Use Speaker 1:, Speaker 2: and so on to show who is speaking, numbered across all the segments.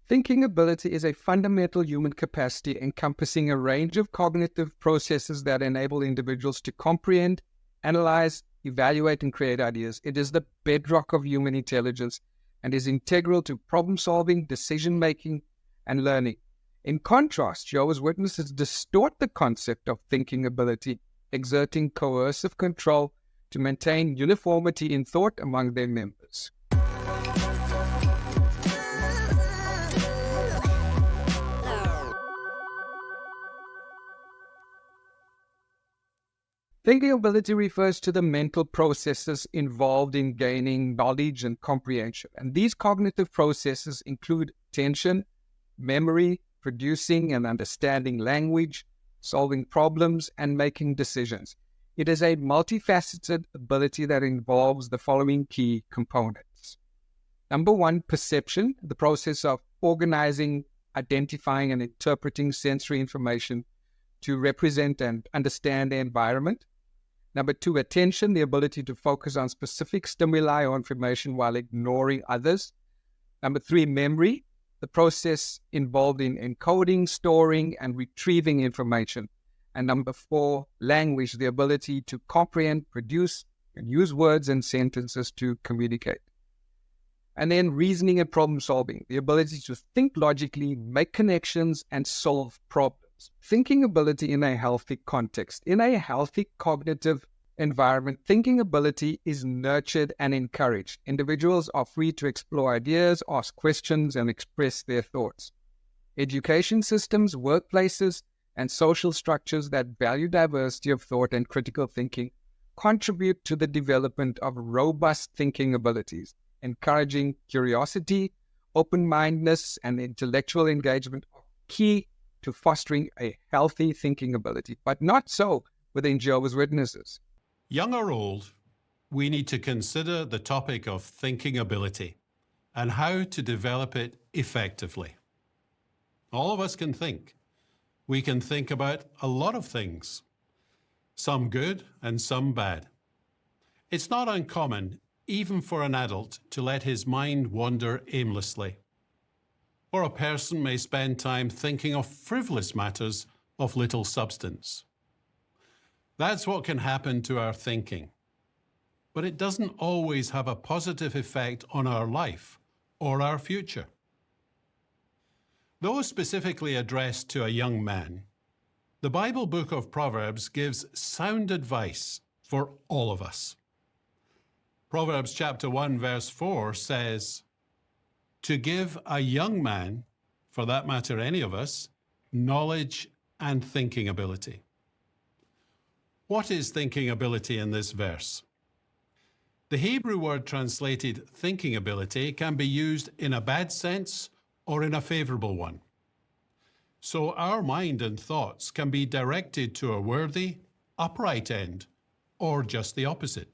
Speaker 1: Thinking ability is a fundamental human capacity encompassing a range of cognitive processes that enable individuals to comprehend, analyze, evaluate, and create ideas. It is the bedrock of human intelligence and is integral to problem-solving, decision-making, and learning. In contrast, Jehovah's Witnesses distort the concept of thinking ability, exerting coercive control to maintain uniformity in thought among their members. Thinking ability refers to the mental processes involved in gaining knowledge and comprehension. And these cognitive processes include attention, memory, producing and understanding language, solving problems, and making decisions. It is a multifaceted ability that involves the following key components. Number one, perception, the process of organizing, identifying, and interpreting sensory information to represent and understand the environment. Number two, attention, the ability to focus on specific stimuli or information while ignoring others. Number three, memory, the process involved in encoding, storing, and retrieving information. And number four, language, the ability to comprehend, produce, and use words and sentences to communicate. And then reasoning and problem solving, the ability to think logically, make connections, and solve problems. Thinking ability in a healthy context. In a healthy cognitive environment, thinking ability is nurtured and encouraged. Individuals are free to explore ideas, ask questions, and express their thoughts. Education systems, workplaces, and social structures that value diversity of thought and critical thinking contribute to the development of robust thinking abilities, encouraging curiosity, open-mindedness, and intellectual engagement are key to fostering a healthy thinking ability, but not so within Jehovah's Witnesses.
Speaker 2: Young or old, we need to consider the topic of thinking ability and how to develop it effectively. All of us can think. We can think about a lot of things, some good and some bad. It's not uncommon, even for an adult, to let his mind wander aimlessly. Or a person may spend time thinking of frivolous matters of little substance. That's what can happen to our thinking. But it doesn't always have a positive effect on our life or our future. Though specifically addressed to a young man, the Bible book of Proverbs gives sound advice for all of us. Proverbs chapter 1 verse 4 says, "To give a young man, for that matter any of us, knowledge and thinking ability." What is thinking ability in this verse? The Hebrew word translated thinking ability can be used in a bad sense or in a favorable one. So our mind and thoughts can be directed to a worthy, upright end, or just the opposite.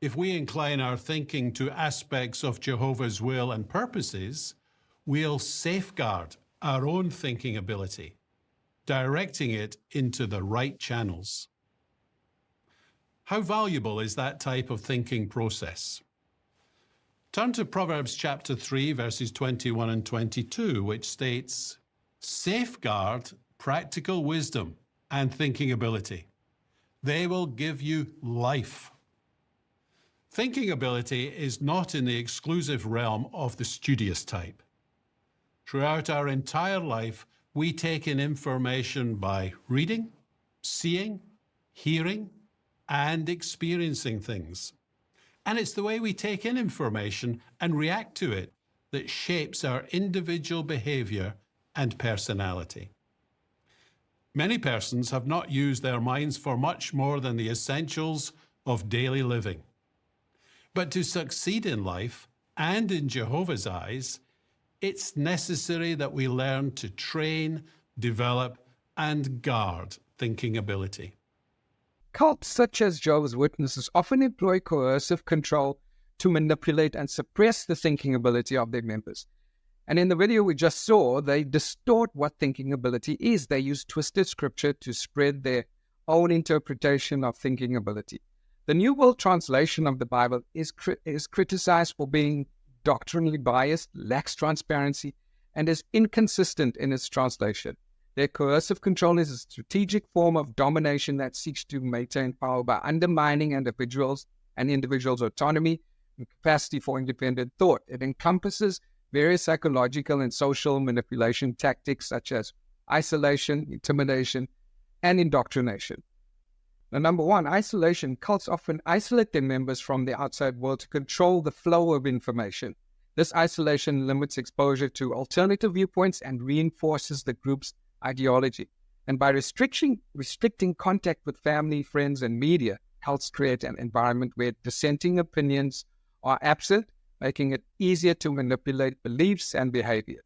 Speaker 2: If we incline our thinking to aspects of Jehovah's will and purposes, we'll safeguard our own thinking ability, directing it into the right channels. How valuable is that type of thinking process? Turn to Proverbs chapter 3, verses 21 and 22, which states, "Safeguard practical wisdom and thinking ability. They will give you life." Thinking ability is not in the exclusive realm of the studious type. Throughout our entire life, we take in information by reading, seeing, hearing, and experiencing things. And it's the way we take in information and react to it that shapes our individual behavior and personality. Many persons have not used their minds for much more than the essentials of daily living. But to succeed in life and in Jehovah's eyes, it's necessary that we learn to train, develop, and guard thinking ability.
Speaker 1: Cults such as Jehovah's Witnesses often employ coercive control to manipulate and suppress the thinking ability of their members. And in the video we just saw, they distort what thinking ability is. They use twisted scripture to spread their own interpretation of thinking ability. The New World Translation of the Bible is criticized for being doctrinally biased, lacks transparency, and is inconsistent in its translation. Their coercive control is a strategic form of domination that seeks to maintain power by undermining individuals and individuals' autonomy and capacity for independent thought. It encompasses various psychological and social manipulation tactics such as isolation, intimidation, and indoctrination. Now, number one, isolation. Cults often isolate their members from the outside world to control the flow of information. This isolation limits exposure to alternative viewpoints and reinforces the group's ideology. And by restricting contact with family, friends, and media, helps create an environment where dissenting opinions are absent, making it easier to manipulate beliefs and behaviors.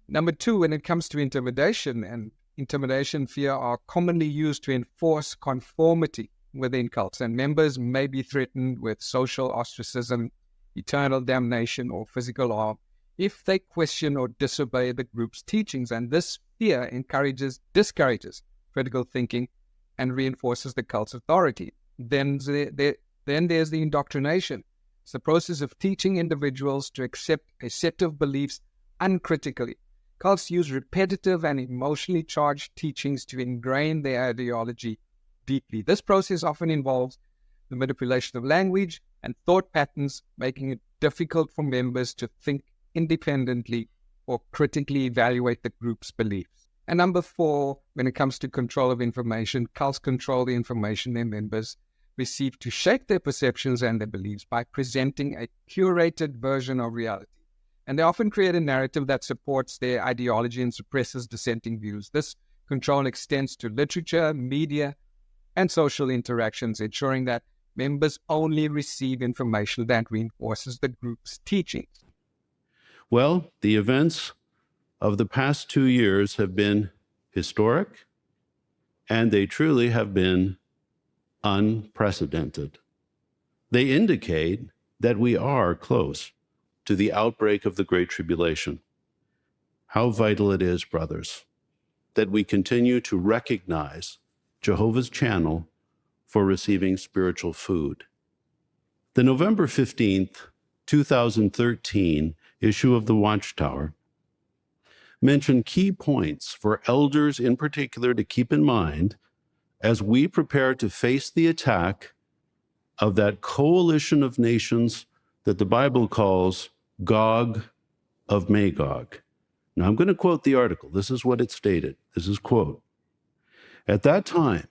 Speaker 1: Number two, when it comes to intimidation, and intimidation, fear are commonly used to enforce conformity within cults, and members may be threatened with social ostracism, eternal damnation, or physical harm if they question or disobey the group's teachings. And this fear discourages critical thinking and reinforces the cult's authority. Then there's the indoctrination. It's the process of teaching individuals to accept a set of beliefs uncritically. Cults use repetitive and emotionally charged teachings to ingrain their ideology deeply. This process often involves the manipulation of language and thought patterns, making it difficult for members to think independently or critically evaluate the group's beliefs. And number four, when it comes to control of information, cults control the information their members receive to shape their perceptions and their beliefs by presenting a curated version of reality. And they often create a narrative that supports their ideology and suppresses dissenting views. This control extends to literature, media, and social interactions, ensuring that members only receive information that reinforces the group's teachings.
Speaker 3: Well, the events of the past 2 years have been historic, and they truly have been unprecedented. They indicate that we are close to the outbreak of the Great Tribulation. How vital it is, brothers, that we continue to recognize Jehovah's channel for receiving spiritual food. The November 15th, 2013 issue of the Watchtower mentioned key points for elders in particular to keep in mind as we prepare to face the attack of that coalition of nations that the Bible calls Gog of Magog. Now, I'm going to quote the article. This is what it stated. This is quote. At that time,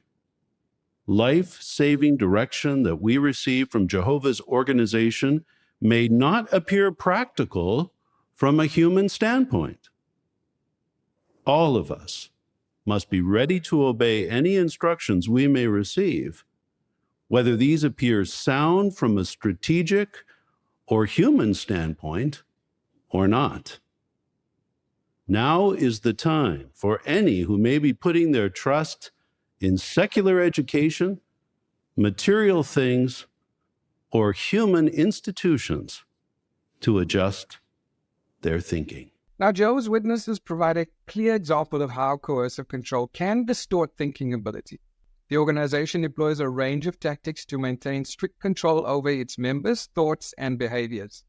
Speaker 3: life-saving direction that we receive from Jehovah's organization may not appear practical from a human standpoint. All of us must be ready to obey any instructions we may receive, whether these appear sound from a strategic or human standpoint or not. Now is the time for any who may be putting their trust in secular education, material things, or human institutions to adjust their thinking.
Speaker 1: Now, Jehovah's Witnesses provide a clear example of how coercive control can distort thinking ability. The organization employs a range of tactics to maintain strict control over its members' thoughts and behaviors.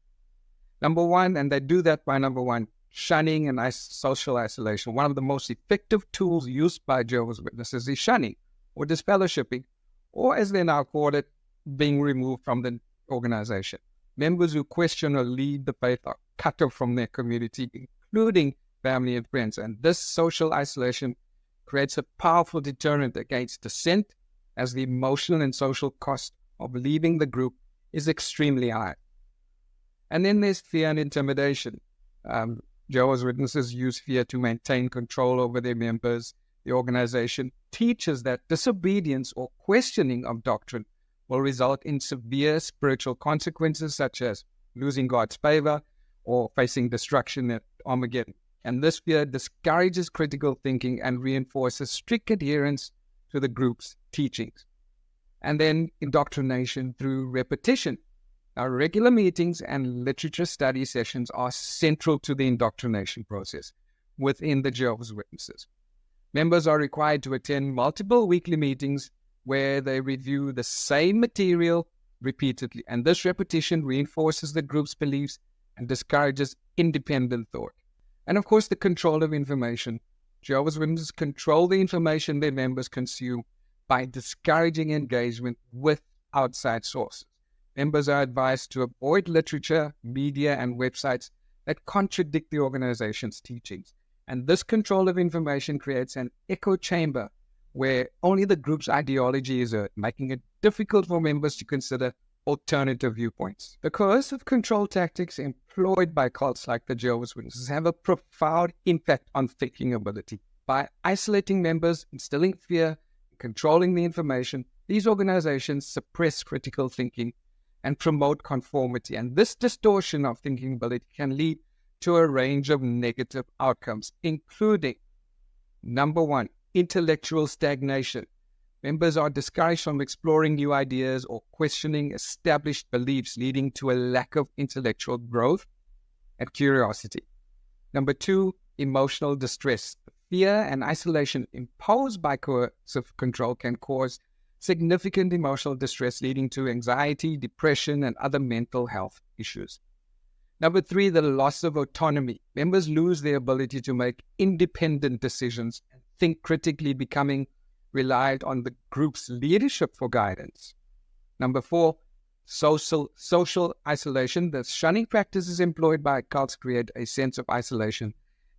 Speaker 1: Number one, and they do that by number one, shunning and social isolation. One of the most effective tools used by Jehovah's Witnesses is shunning or disfellowshipping, or as they now call it, being removed from the organization. Members who question or leave the faith are cut off from their community, including family and friends. And this social isolation creates a powerful deterrent against dissent, as the emotional and social cost of leaving the group is extremely high. And then there's fear and intimidation. Jehovah's Witnesses use fear to maintain control over their members. The organization teaches that disobedience or questioning of doctrine will result in severe spiritual consequences, such as losing God's favor or facing destruction at Armageddon. And this fear discourages critical thinking and reinforces strict adherence to the group's teachings. And then indoctrination through repetition. Now, regular meetings and literature study sessions are central to the indoctrination process within the Jehovah's Witnesses. Members are required to attend multiple weekly meetings where they review the same material repeatedly. And this repetition reinforces the group's beliefs and discourages independent thought. And of course, the control of information. Jehovah's Witnesses control the information their members consume by discouraging engagement with outside sources. Members are advised to avoid literature, media, and websites that contradict the organization's teachings. And this control of information creates an echo chamber where only the group's ideology is heard, making it difficult for members to consider alternative viewpoints. The coercive control tactics employed by cults like the Jehovah's Witnesses have a profound impact on thinking ability. By isolating members, instilling fear, and controlling the information, these organizations suppress critical thinking and promote conformity. And this distortion of thinking ability can lead to a range of negative outcomes, including, number one, intellectual stagnation. Members are discouraged from exploring new ideas or questioning established beliefs, leading to a lack of intellectual growth and curiosity. Number two, emotional distress. Fear and isolation imposed by coercive control can cause significant emotional distress, leading to anxiety, depression, and other mental health issues. Number three, the loss of autonomy. Members lose their ability to make independent decisions and think critically, becoming relied on the group's leadership for guidance. Number four, social isolation. The shunning practices employed by cults create a sense of isolation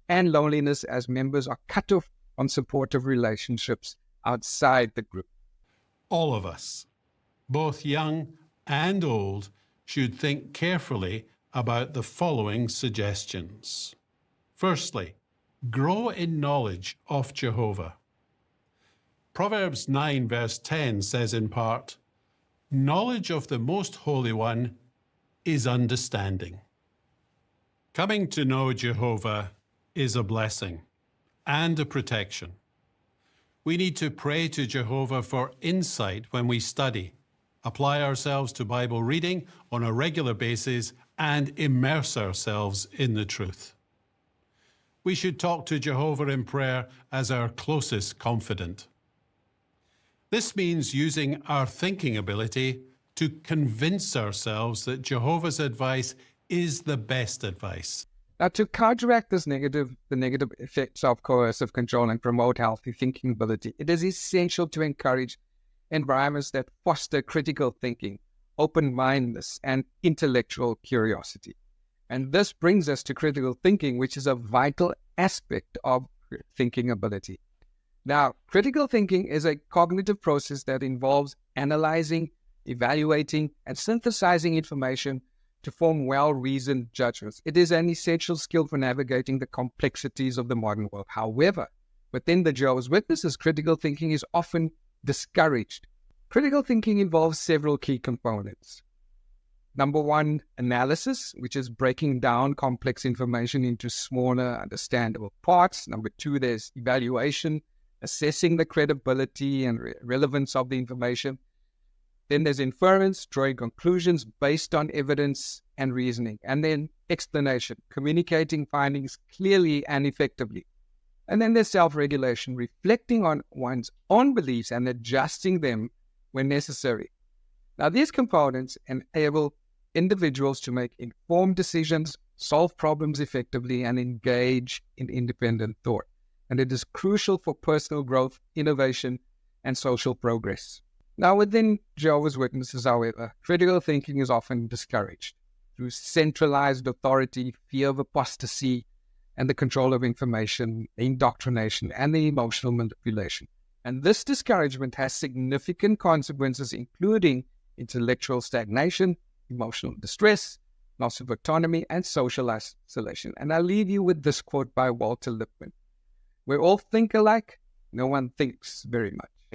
Speaker 1: and loneliness as members are cut off from supportive relationships outside the group.
Speaker 2: All of us, both young and old, should think carefully about the following suggestions. Firstly, grow in knowledge of Jehovah. Proverbs 9 verse 10 says in part, knowledge of the Most Holy One is understanding. Coming to know Jehovah is a blessing and a protection. We need to pray to Jehovah for insight when we study, apply ourselves to Bible reading on a regular basis, and immerse ourselves in the truth. We should talk to Jehovah in prayer as our closest confidant. This means using our thinking ability to convince ourselves that Jehovah's advice is the best advice.
Speaker 1: Now, to counteract the negative effects of coercive control and promote healthy thinking ability, it is essential to encourage environments that foster critical thinking, open-mindedness, and intellectual curiosity. And this brings us to critical thinking, which is a vital aspect of thinking ability. Now, critical thinking is a cognitive process that involves analyzing, evaluating, and synthesizing information to form well-reasoned judgments. It is an essential skill for navigating the complexities of the modern world. However, within the Jehovah's Witnesses, critical thinking is often discouraged. Critical thinking involves several key components. Number one, analysis, which is breaking down complex information into smaller, understandable parts. Number two, there's evaluation, assessing the credibility and relevance of the information. Then there's inference, drawing conclusions based on evidence and reasoning. And then explanation, communicating findings clearly and effectively. And then there's self-regulation, reflecting on one's own beliefs and adjusting them when necessary. Now, these components enable individuals to make informed decisions, solve problems effectively, and engage in independent thought. And it is crucial for personal growth, innovation, and social progress. Now, within Jehovah's Witnesses, however, critical thinking is often discouraged through centralized authority, fear of apostasy, and the control of information, indoctrination, and the emotional manipulation. And this discouragement has significant consequences, including intellectual stagnation, emotional distress, loss of autonomy, and social isolation. And I'll leave you with this quote by Walter Lippmann. We all think alike, no one thinks very much.